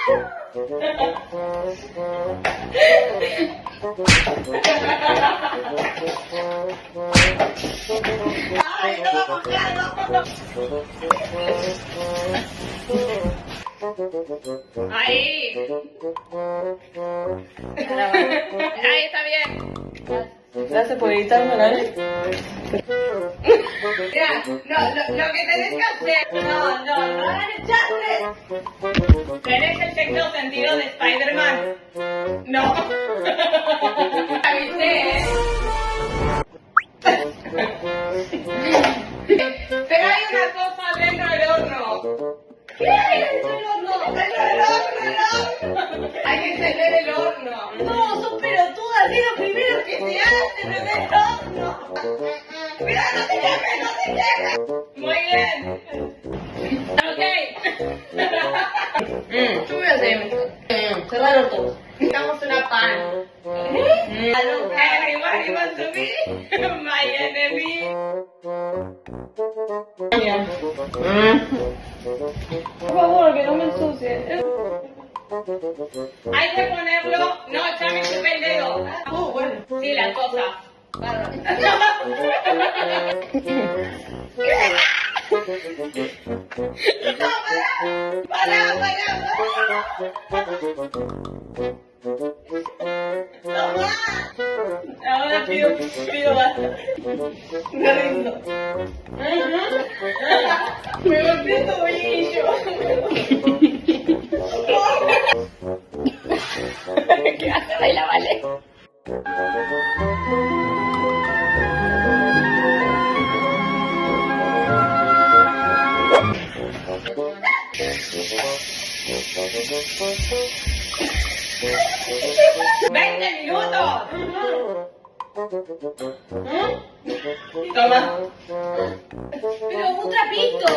Ay, no vamos a ahí. Ahí está bien. Gracias por editarme, ¿vale? Mira, no, lo que tenés que hacer. No hagan echarle. ¿Tenés el sexto sentido de Spider-Man? No. ¿Viste? Pero hay una cosa dentro del horno. ¿Qué hay dentro del horno? ¡Dentro del horno! Hay que encender el horno. No, sos pelotuda, es lo primero que se hace, no es el horno. Mira, no te quemes. Muy bien. Ok. Yo voy a hacer cerrar el orto. Damos una pan. Everybody wants to be my enemy. Por favor, que no me ensucie. Hay que ponerlo. No, Chami, chupa el dedo. Bueno. Sí, la cosa. No, para. Toma. Ahora pido basta. Me rindo. Me golpeé el tobillo. ¿Qué hace? Baila, vale. ¡20 minutos! Toma. Pero un trapito.